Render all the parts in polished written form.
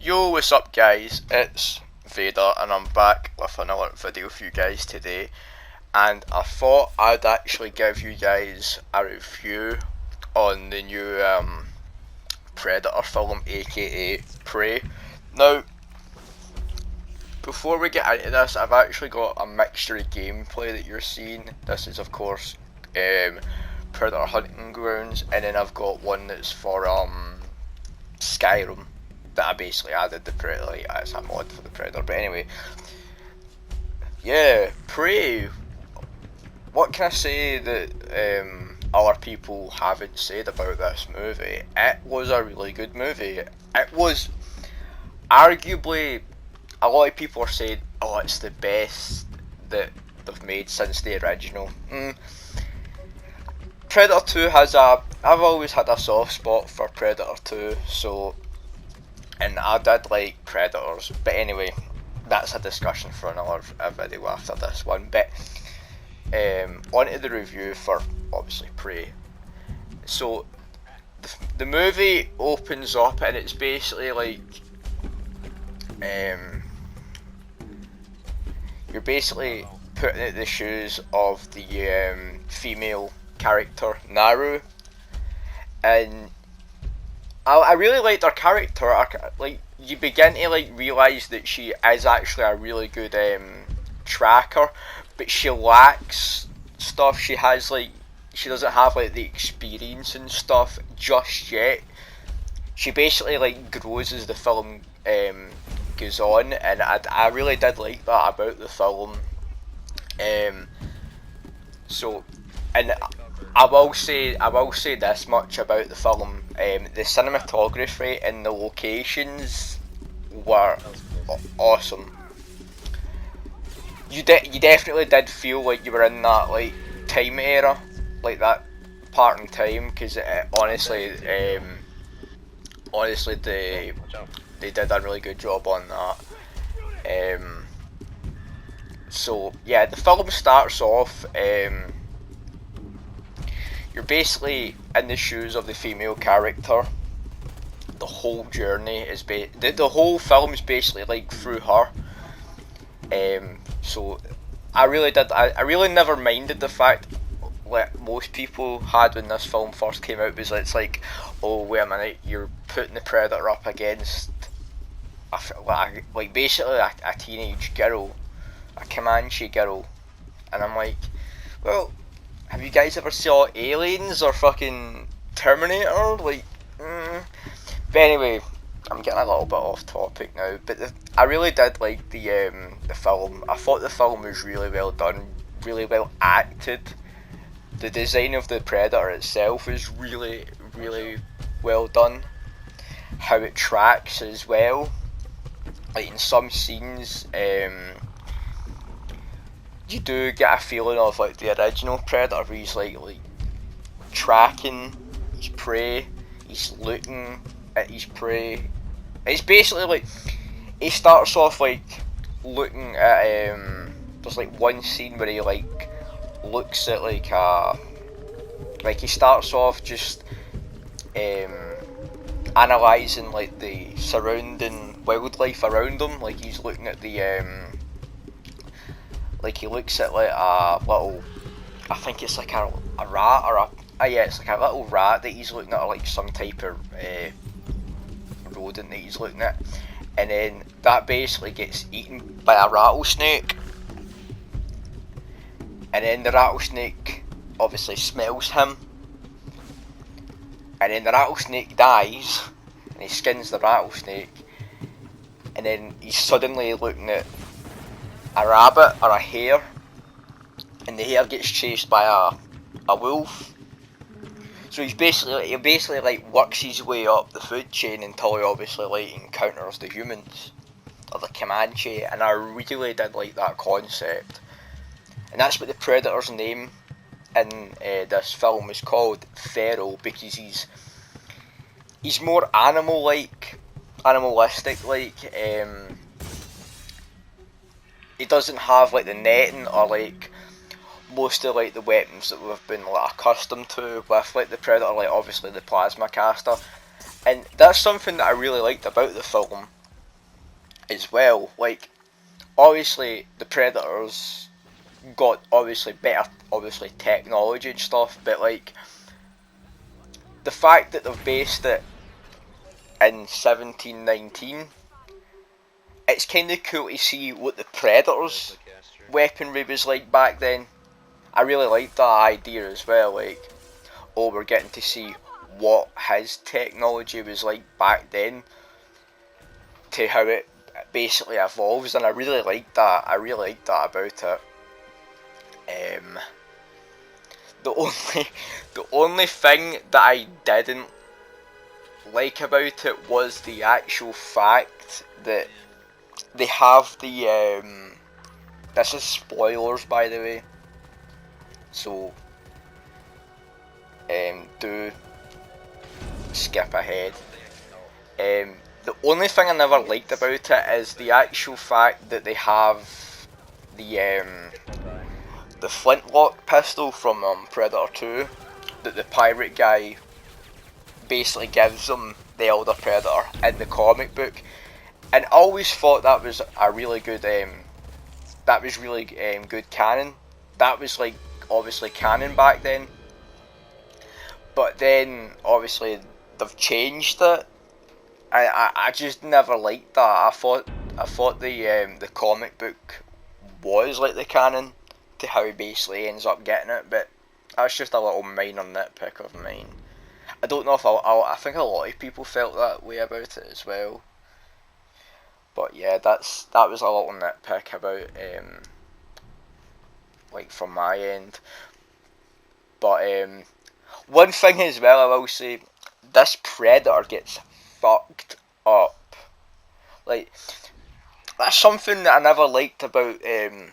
Yo, what's up guys? It's Vader and I'm back with another video for you guys today, and I thought I'd actually give you guys a review on the new Predator film, aka Prey. Now, before we get into this, I've actually got a mixture of gameplay that you're seeing. This is of course Predator Hunting Grounds, and then I've got one that's for Skyrim that I basically added the Predator, like as a mod for the Predator. But anyway, yeah, Prey. What can I say that other people haven't said about this movie? It was a really good movie. It was arguably, a lot of people are saying, oh, it's the best that they've made since the original. Predator 2 has I've always had a soft spot for Predator 2, so, and I did like Predators, but anyway, that's a discussion for another video after this one. But onto the review for obviously Prey. So the movie opens up and it's basically like you're basically putting in the shoes of the female character Naru, and I really liked her character. Like, you begin to like realise that she is actually a really good tracker, but she lacks stuff. She doesn't have like the experience and stuff just yet. She basically like grows as the film goes on, and I really did like that about the film. So, and I will say this much about the film: the cinematography and the locations were awesome. You definitely did feel like you were in that like time era, like that part in time, because honestly they did a really good job on that. So yeah, the film starts off. You're basically in the shoes of the female character. The whole journey is the whole film is basically like through her. So I really never minded the fact what most people had when this film first came out, was it's like, oh wait a minute, you're putting the Predator up against like basically a teenage girl, a Comanche girl, and I'm like, well, have you guys ever saw Aliens or fucking Terminator? Like, But anyway, I'm getting a little bit off topic now. But I really did like the film. I thought the film was really well done, really well acted. The design of the Predator itself is really, really well done. How it tracks as well. Like in some scenes, you do get a feeling of like the original Predator, where he's like tracking his prey, he's looking at his prey. It's basically like, he starts off like looking at there's like one scene where he like looks at like he starts off just analysing like the surrounding wildlife around him. Like he's looking at the like he looks at like a little, I think it's like a rat or yeah, it's like a little rat that he's looking at, or like some type of rodent that he's looking at, and then that basically gets eaten by a rattlesnake, and then the rattlesnake obviously smells him, and then the rattlesnake dies, and he skins the rattlesnake, and then he's suddenly looking at a rabbit or a hare, and the hare gets chased by a wolf. So he basically like works his way up the food chain until he obviously like encounters the humans, or the Comanche, and I really did like that concept. And that's what the Predator's name in this film is called, Feral, because he's more animalistic. He doesn't have like the netting or like most of like the weapons that we've been like accustomed to with like the Predator, like obviously the plasma caster, and that's something that I really liked about the film. as well. Like, obviously the Predators got obviously better, obviously technology and stuff, but like the fact that they've based it in 1719, it's kind of cool to see what the Predators weaponry was like back then. I really like that idea as well. Like, oh, we're getting to see what his technology was like back then to how it basically evolves, and I really like that. I really like that about it. Um, the only the only thing that I didn't like about it was the actual fact that they have the this is spoilers, by the way, so do skip ahead. The only thing I never liked about it is the actual fact that they have the flintlock pistol from Predator 2 that the pirate guy basically gives them the Elder Predator in the comic book, and I always thought that was a really good good canon. That was like obviously canon back then, but then obviously they've changed it. I just never liked that. I thought the comic book was like the canon to how he basically ends up getting it, but that's just a little minor nitpick of mine. I don't know if I think a lot of people felt that way about it as well. But yeah, that was a little nitpick about like from my end. But one thing as well I will say, this Predator gets fucked up. Like, that's something that I never liked about that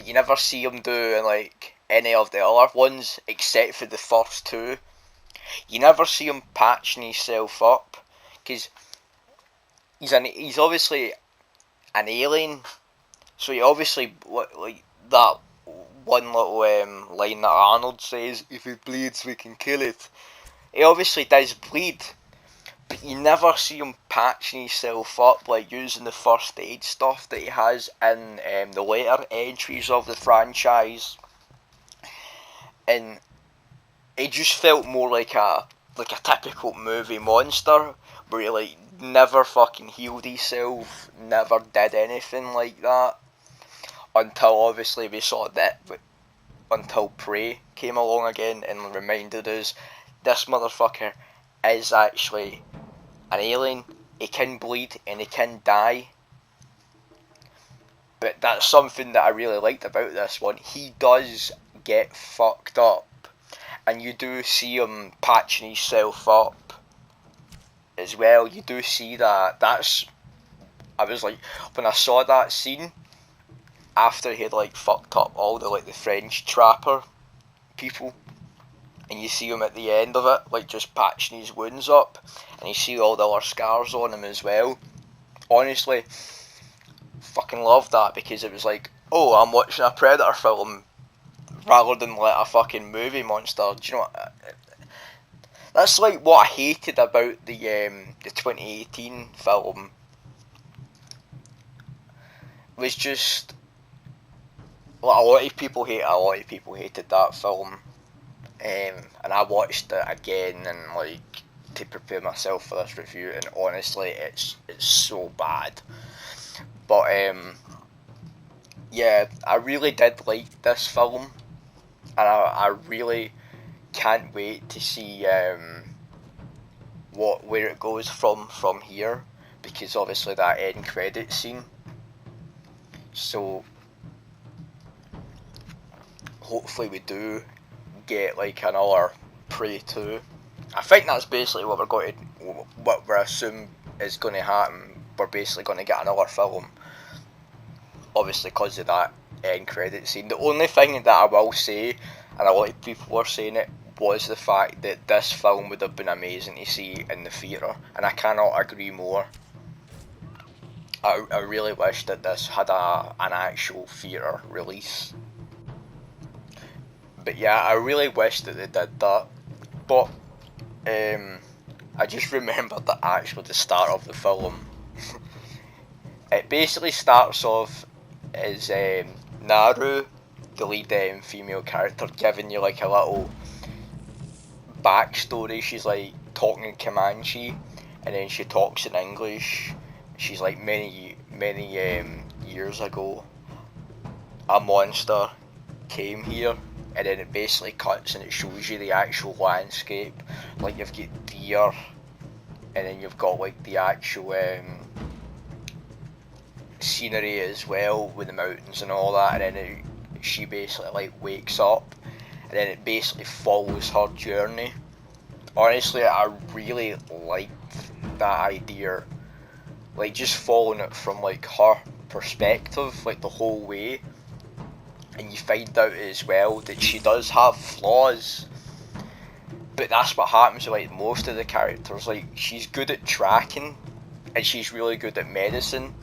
you never see him do in like any of the other ones except for the first two. You never see him patching himself up because he's obviously an alien, so he obviously like that one little line that Arnold says, "If it bleeds, we can kill it." He obviously does bleed, but you never see him patching himself up, like using the first aid stuff that he has in the later entries of the franchise. And it just felt more like a typical movie monster, where he like never fucking healed himself, never did anything like that, until obviously we saw that, until Prey came along again and reminded us this motherfucker is actually an alien. He can bleed and he can die. But that's something that I really liked about this one. He does get fucked up, and you do see him patching himself up as well. You do see that. I was like, when I saw that scene after he had like fucked up all the like the French trapper people, and you see him at the end of it, like just patching his wounds up, and you see all the other scars on him as well. Honestly, fucking loved that, because it was like, oh, I'm watching a Predator film rather than like a fucking movie monster. Do you know what? That's like what I hated about the 2018 film. Was just like a lot of people hated that film. And I watched it again and like to prepare myself for this review, and honestly it's so bad. But yeah, I really did like this film, and I really can't wait to see where it goes from here, because obviously that end credit scene. So hopefully we do get like another Prey 2. I think that's basically what we're assuming is going to happen. We're basically going to get another film, obviously because of that end credit scene. The only thing that I will say, and a lot of people were saying it, was the fact that this film would have been amazing to see in the theatre, and I cannot agree more. I really wish that this had an actual theatre release. But yeah, I really wish that they did that. But I just remembered that actually the start of the film It basically starts off as Naru, the lead female character, giving you like a little backstory. She's like talking in Comanche, and then she talks in English. She's like many years ago, a monster came here, and then it basically cuts and it shows you the actual landscape. Like you've got deer, and then you've got like the actual scenery as well with the mountains and all that, and then she basically like wakes up, and then it basically follows her journey. Honestly, I really liked that idea, like just following it from like her perspective, like the whole way. And you find out as well that she does have flaws, but that's what happens with like most of the characters. Like she's good at tracking, and she's really good at medicine.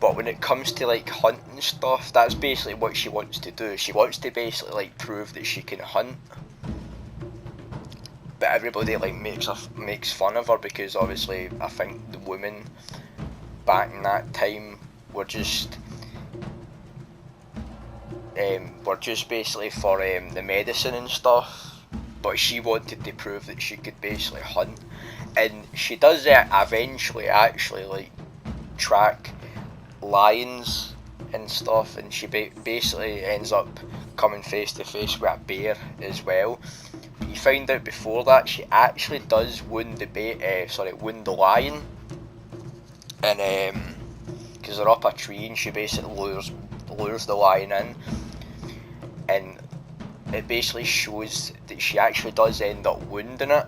But when it comes to like hunting stuff, that's basically what she wants to do. She wants to basically like prove that she can hunt. But everybody like makes fun of her because obviously I think the women back in that time were just basically for the medicine and stuff. But she wanted to prove that she could basically hunt, and she does eventually actually like track lions and stuff, and she basically ends up coming face to face with a bear as well. But you find out before that she actually does wound the lion, and because they're up a tree, and she basically lures the lion in, and it basically shows that she actually does end up wounding it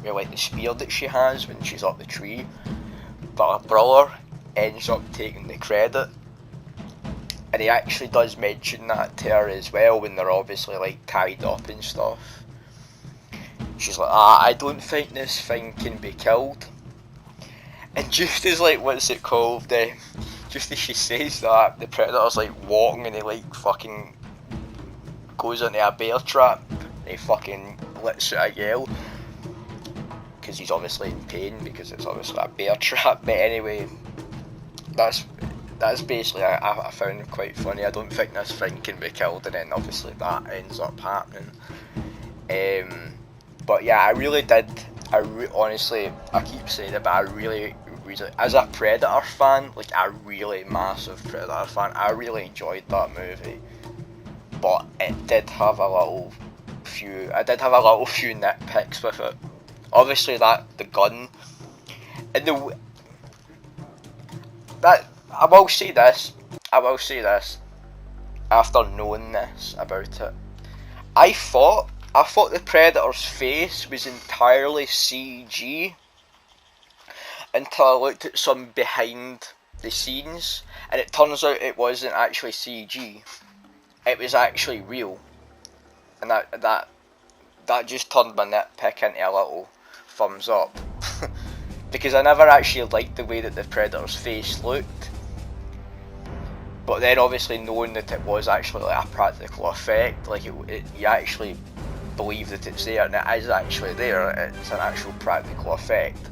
with like the spear that she has when she's up the tree. But her brother ends up taking the credit, and he actually does mention that to her as well when they're obviously like tied up and stuff. She's like, I don't think this thing can be killed. And just as like, what's it called, just as she says that, the Predator's like walking, and he like fucking goes into a bear trap, and he fucking lets out a yell, because he's obviously in pain, because it's obviously a bear trap. But anyway, that's basically, I found quite funny. I don't think this thing can be killed, and then obviously that ends up happening. But yeah, I really did. Honestly, I keep saying it, but I really, as a Predator fan, like a really massive Predator fan, I really enjoyed that movie. But it did have a few nitpicks with it. Obviously, the gun, and that I will say this. After knowing this about it, I thought the Predator's face was entirely CG until I looked at some behind the scenes, and it turns out it wasn't actually CG. It was actually real, and that just turned my nitpick into a little thumbs up. Because I never actually liked the way that the Predator's face looked. But then obviously knowing that it was actually like a practical effect, like you actually believe that it's there, and it is actually there, it's an actual practical effect.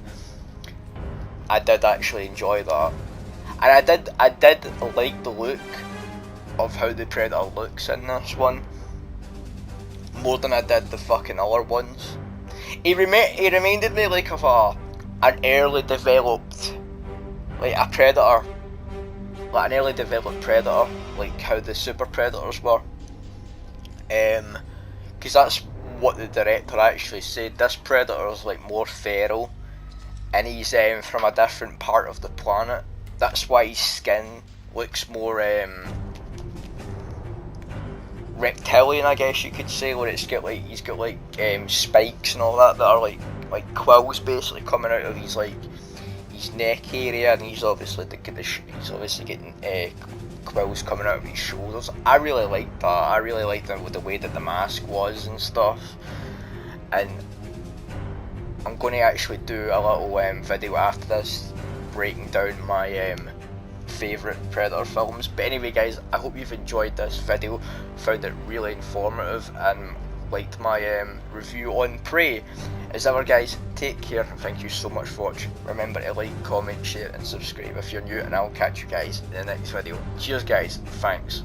I did actually enjoy that. And I did like the look of how the Predator looks in this one, more than I did the fucking other ones. He reminded me like of an early developed, like a Predator, like an early developed Predator, like how the Super Predators were. Because that's what the director actually said. This Predator is like more feral, and he's from a different part of the planet. That's why his skin looks more reptilian, I guess you could say, where he's got like spikes and all that are like quills basically coming out of his neck area, and he's obviously getting quills coming out of his shoulders. I really liked that. I really liked the way that the mask was and stuff. And I'm going to actually do a little video after this breaking down my favourite Predator films. But anyway guys, I hope you've enjoyed this video, found it really informative, and liked my review on Prey. As ever guys, take care and thank you so much for watching. Remember to like, comment, share and subscribe if you're new, and I'll catch you guys in the next video. Cheers guys, thanks.